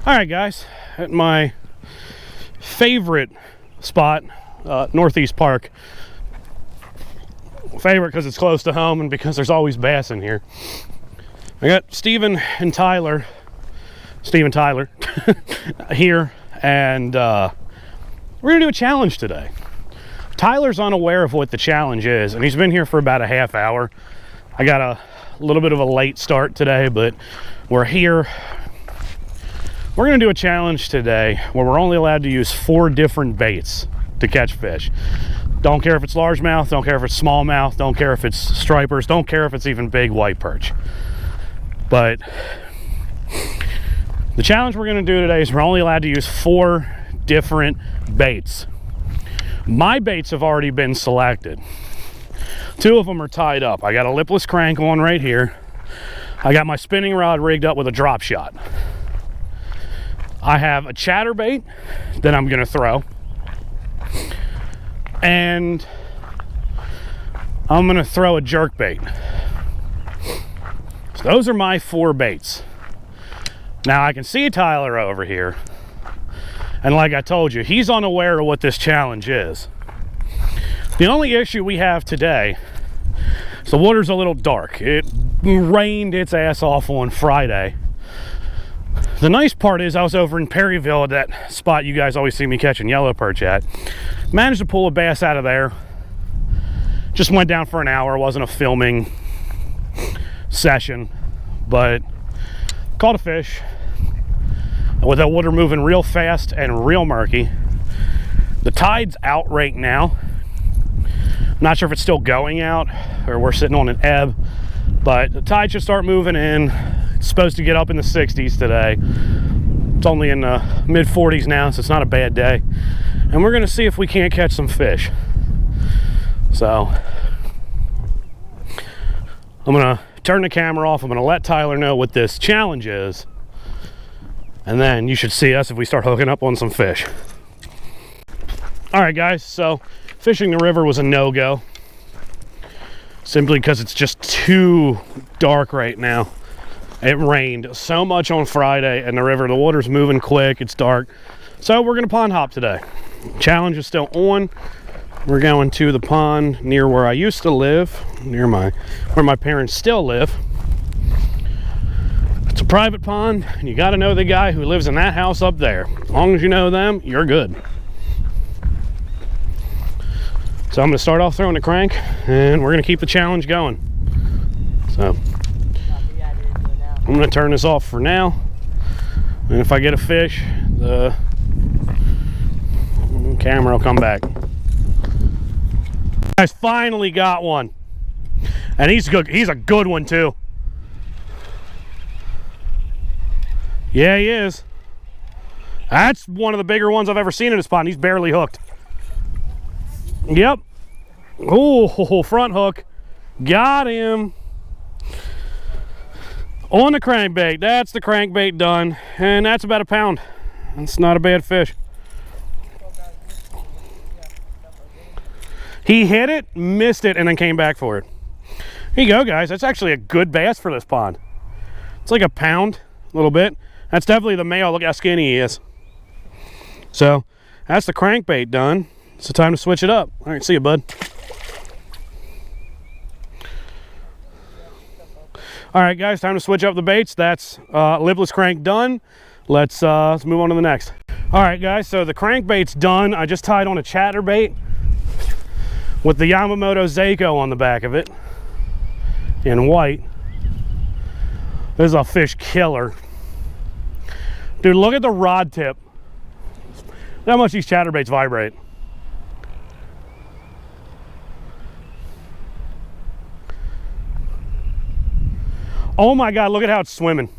All right, guys, at my favorite spot, Northeast Park. Favorite because it's close to home and because there's always bass in here. I got Steven Tyler here, and we're gonna do a challenge today. Tyler's unaware of what the challenge is, and he's been here for about a half hour. I got a little bit of a late start today, but we're here. We're gonna do a challenge today where we're only allowed to use 4 different baits to catch fish. Don't care if it's largemouth, don't care if it's smallmouth, don't care if it's stripers, don't care if it's even big white perch. But the challenge we're gonna do today is we're only allowed to use 4 different baits. My baits have already been selected. 2 of them are tied up. I got a lipless crank on right here. I got my spinning rod rigged up with a drop shot. I have a chatterbait that I'm gonna throw. And I'm gonna throw a jerkbait. So those are my 4 baits. Now I can see Tyler over here, and like I told you, he's unaware of what this challenge is. The only issue we have today is the water's a little dark. It rained its ass off on Friday. The nice part is I was over in Perryville at that spot you guys always see me catching yellow perch at. Managed to pull a bass out of there. Just went down for an hour. It wasn't a filming session, but caught a fish. With that water moving real fast and real murky. The tide's out right now. I'm not sure if it's still going out or we're sitting on an ebb, but the tide should start moving in. It's supposed to get up in the 60s today. It's only in the mid 40s now, so it's not a bad day. And we're gonna see if we can't catch some fish. So I'm gonna turn the camera off. I'm gonna let Tyler know what this challenge is. And then you should see us if we start hooking up on some fish. All right, guys, so fishing the river was a no-go. Simply because it's just too dark right now. It rained so much on Friday and the water's moving quick, it's dark. So we're gonna pond hop today. Challenge is still on. We're going to the pond near where I used to live, near where my parents still live. It's a private pond, and you gotta know the guy who lives in that house up there. As long as you know them, you're good. So I'm gonna start off throwing the crank, and we're gonna keep the challenge going. So I'm gonna turn this off for now, and if I get a fish, the camera will come back. Guys, finally got one, and he's good. He's a good one too. Yeah, he is. That's one of the bigger ones I've ever seen in this pond. He's barely hooked. Yep. Oh, front hook. Got him. On the crankbait. That's the crankbait done. And that's about a pound. That's not a bad fish. He hit it, missed it, and then came back for it. Here you go, guys. That's actually a good bass for this pond. It's like a pound, a little bit. That's definitely the male. Look how skinny he is. So that's the crankbait done. It's time to switch it up. All right, see you, bud. All right, guys, time to switch up the baits. That's lipless crank done. Let's move on to the next. All right, guys, so the crankbait's done. I just tied on a chatterbait with the Yamamoto Seiko on the back of it in white. This is a fish killer. Dude, look at the rod tip. Look how much these chatterbaits vibrate. Oh my God, look at how it's swimming.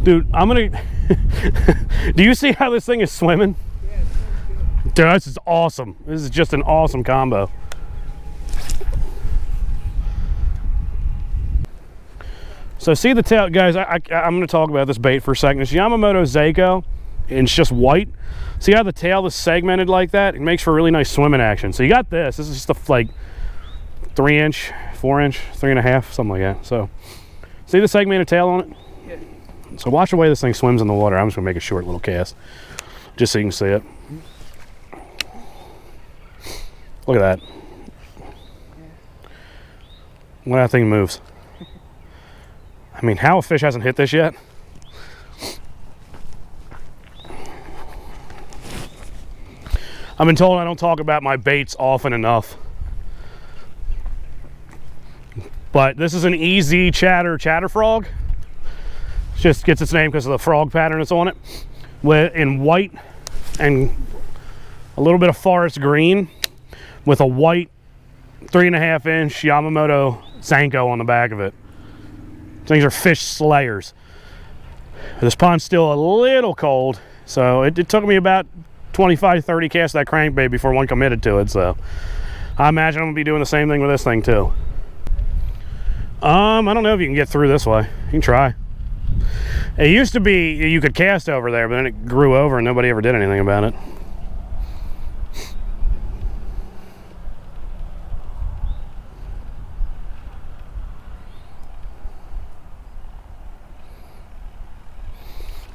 Dude, I'm gonna, do you see how this thing is swimming? Dude, this is awesome. This is just an awesome combo. So see the tail, guys, I'm gonna talk about this bait for a second. It's Yamamoto Seiko, and it's just white. See how the tail is segmented like that? It makes for really nice swimming action. So you got this. This is just a like 3-inch, 4-inch, 3.5, something like that. So see the segmented tail on it? Yeah. So watch the way this thing swims in the water. I'm just gonna make a short little cast, just so you can see it. Look at that. When that thing moves. I mean, how a fish hasn't hit this yet? I've been told I don't talk about my baits often enough. But this is an easy chatter frog. It just gets its name because of the frog pattern that's on it. In white and a little bit of forest green with a white 3.5 inch Yamamoto Senko on the back of it. Things are fish slayers. This pond's still a little cold, so it took me about 25-30 casts of that crankbait before one committed to it. So I imagine I'm gonna be doing the same thing with this thing too. I don't know if you can get through this way. You can try. It used to be you could cast over there, but then it grew over and nobody ever did anything about it.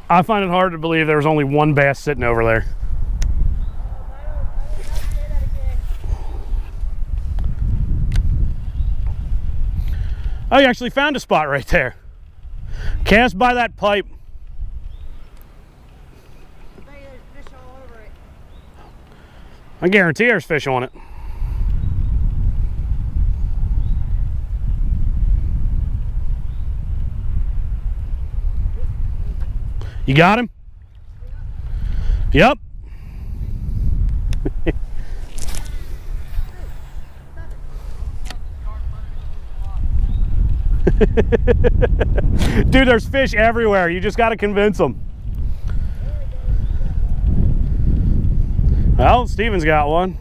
I find it hard to believe there was only one bass sitting over there. Oh, you actually found a spot right there. Cast by that pipe. I guarantee there's fish on it. You got him? Yep. Dude, there's fish everywhere. You just got to convince them. Well, Steven's got one.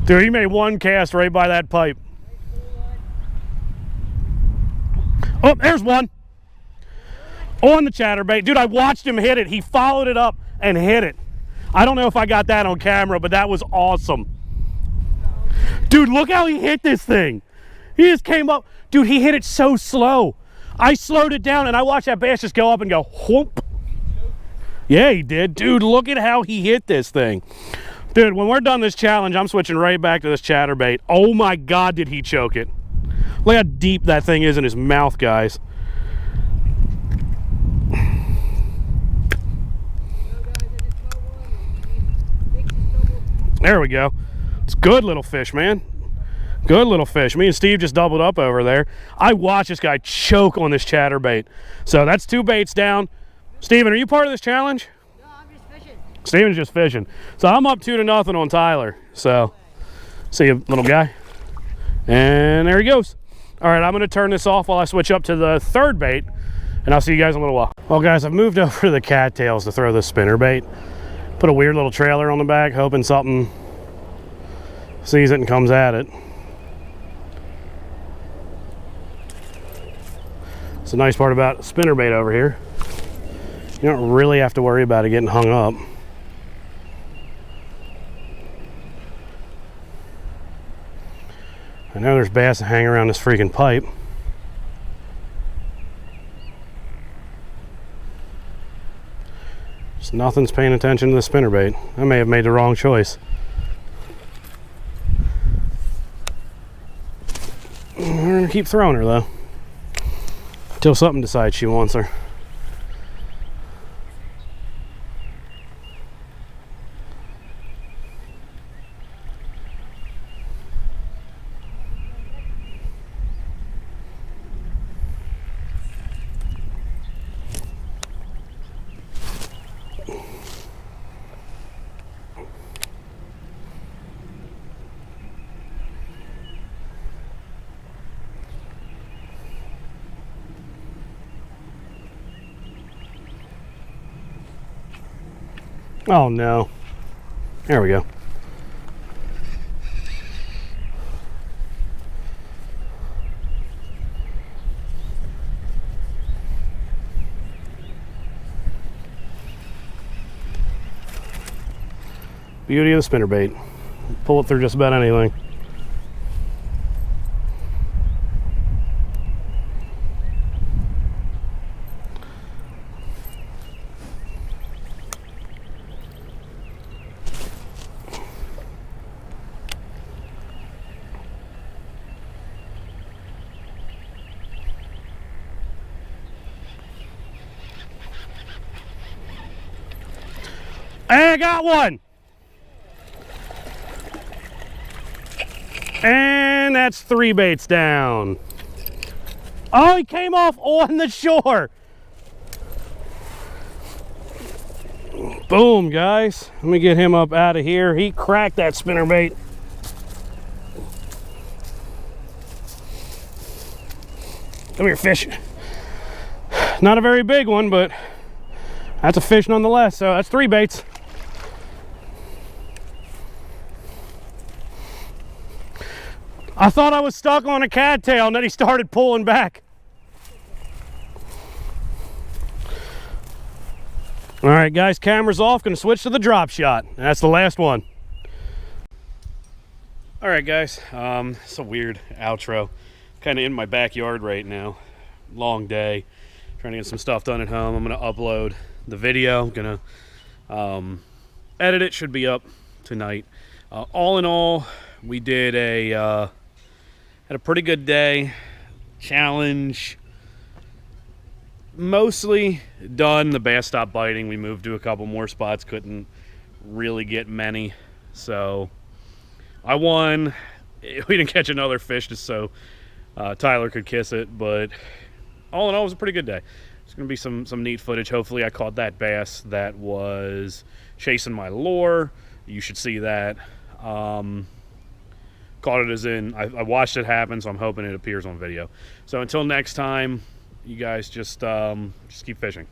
Dude, he made one cast right by that pipe. Oh, there's one. On the chatterbait. Dude, I watched him hit it. He followed it up and hit it. I don't know if I got that on camera, but that was awesome. Dude, look how he hit this thing. He just came up. Dude, he hit it so slow. I slowed it down and I watched that bass just go up and go whoop. Yeah, he did. Dude, look at how he hit this thing. Dude, when we're done this challenge, I'm switching right back to this chatterbait. Oh my God, did he choke it. Look how deep that thing is in his mouth, guys. There we go. It's good little fish, man. Good little fish. Me and Steve just doubled up over there. I watched this guy choke on this chatterbait. So that's 2 baits down. Steven, are you part of this challenge? No, I'm just fishing. Steven's just fishing. So I'm up 2-0 on Tyler. So, see you, little guy. And there he goes. All right, I'm going to turn this off while I switch up to the 3rd bait, and I'll see you guys in a little while. Well, guys, I've moved over to the cattails to throw this spinnerbait. Put a weird little trailer on the back, hoping something sees it and comes at it. It's the nice part about spinnerbait over here. You don't really have to worry about it getting hung up. I know there's bass that hang around this freaking pipe. Just nothing's paying attention to the spinnerbait. I may have made the wrong choice. We're gonna keep throwing her though, until something decides she wants her. Oh no. There we go. Beauty of the spinnerbait. Pull it through just about anything. Hey, I got one. And that's 3 baits down. Oh, he came off on the shore. Boom, guys. Let me get him up out of here. He cracked that spinnerbait. Come here, fish. Not a very big one, but that's a fish nonetheless. So that's 3 baits. I thought I was stuck on a cattail, and then he started pulling back. All right, guys, camera's off. Gonna switch to the drop shot. That's the last one. All right, guys, it's a weird outro. Kind of in my backyard right now. Long day. Trying to get some stuff done at home. I'm gonna upload the video. I'm gonna edit it. Should be up tonight. All in all, we did had a pretty good day. Challenge mostly done. The bass stopped biting. We moved to a couple more spots. Couldn't really get many. So I won. We didn't catch another fish just so Tyler could kiss it. But all in all, it was a pretty good day. There's going to be some neat footage. Hopefully I caught that bass that was chasing my lure. You should see that. Caught it as in, I watched it happen, so I'm hoping it appears on video. So until next time, you guys just keep fishing.